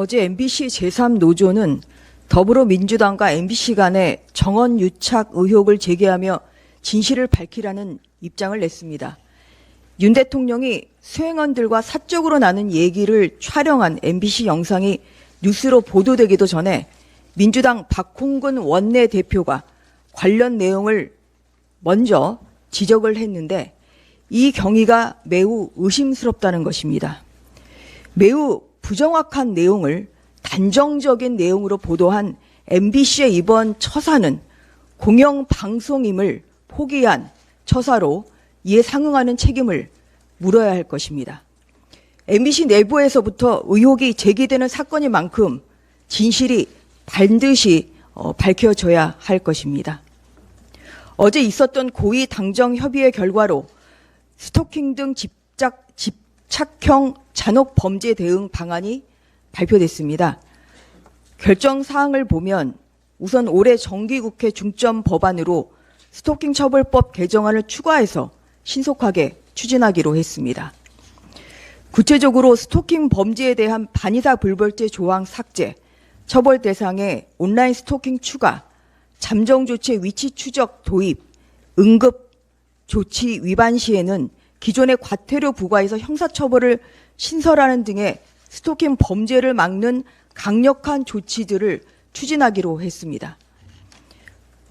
어제 MBC 제3노조는 더불어민주당과 MBC 간의 정원 유착 의혹을 제기하며 진실을 밝히라는 입장을 냈습니다. 윤 대통령이 수행원들과 사적으로 나눈 얘기를 촬영한 MBC 영상이 뉴스로 보도되기도 전에 민주당 박홍근 원내대표가 관련 내용을 먼저 지적을 했는데 이 경위가 매우 의심스럽다는 것입니다. 매우 부정확한 내용을 단정적인 내용으로 보도한 MBC의 이번 처사는 공영방송임을 포기한 처사로 이에 상응하는 책임을 물어야 할 것입니다. MBC 내부에서부터 의혹이 제기되는 사건인 만큼 진실이 반드시 밝혀져야 할 것입니다. 어제 있었던 고위 당정 협의의 결과로 스토킹 등 집착형 잔혹 범죄 대응 방안이 발표됐습니다. 결정 사항을 보면 우선 올해 정기국회 중점 법안으로 스토킹 처벌법 개정안을 추가해서 신속하게 추진하기로 했습니다. 구체적으로 스토킹 범죄에 대한 반의사 불벌죄 조항 삭제, 처벌 대상에 온라인 스토킹 추가, 잠정 조치의 위치 추적 도입, 응급 조치 위반 시에는 기존의 과태료 부과에서 형사처벌을 신설하는 등의 스토킹 범죄를 막는 강력한 조치들을 추진하기로 했습니다.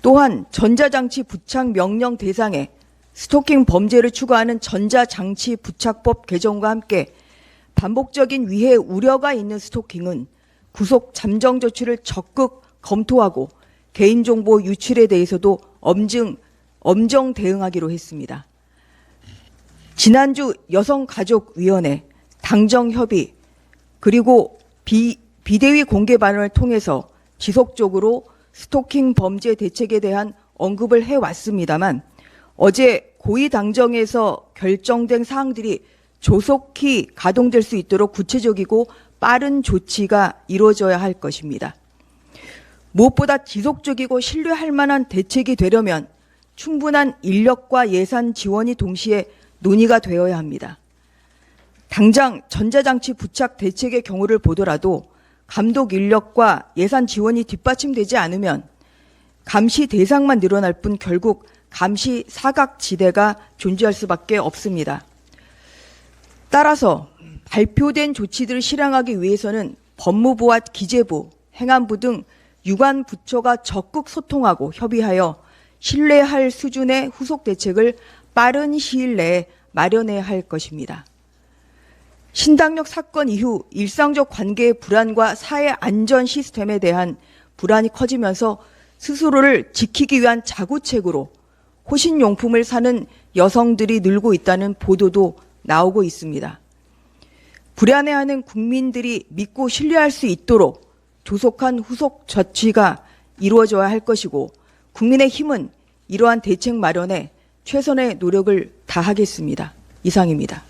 또한 전자장치 부착 명령 대상에 스토킹 범죄를 추가하는 전자장치 부착법 개정과 함께 반복적인 위해 우려가 있는 스토킹은 구속 잠정 조치를 적극 검토하고 개인정보 유출에 대해서도 엄정 대응하기로 했습니다. 지난주 여성가족위원회, 당정협의, 그리고 비대위 공개 발언을 통해서 지속적으로 스토킹 범죄 대책에 대한 언급을 해왔습니다만 어제 고위 당정에서 결정된 사항들이 조속히 가동될 수 있도록 구체적이고 빠른 조치가 이루어져야 할 것입니다. 무엇보다 지속적이고 신뢰할 만한 대책이 되려면 충분한 인력과 예산 지원이 동시에 논의가 되어야 합니다. 당장 전자장치 부착 대책의 경우를 보더라도 감독 인력과 예산 지원이 뒷받침되지 않으면 감시 대상만 늘어날 뿐 결국 감시 사각지대가 존재할 수밖에 없습니다. 따라서 발표된 조치들을 실행하기 위해서는 법무부와 기재부, 행안부 등 유관 부처가 적극 소통하고 협의하여 신뢰할 수준의 후속 대책을 빠른 시일 내에 마련해야 할 것입니다. 신당역 사건 이후 일상적 관계의 불안과 사회 안전 시스템에 대한 불안이 커지면서 스스로를 지키기 위한 자구책으로 호신용품을 사는 여성들이 늘고 있다는 보도도 나오고 있습니다. 불안해하는 국민들이 믿고 신뢰할 수 있도록 조속한 후속 조치가 이루어져야 할 것이고 국민의힘은 이러한 대책 마련에 최선의 노력을 다하겠습니다. 이상입니다.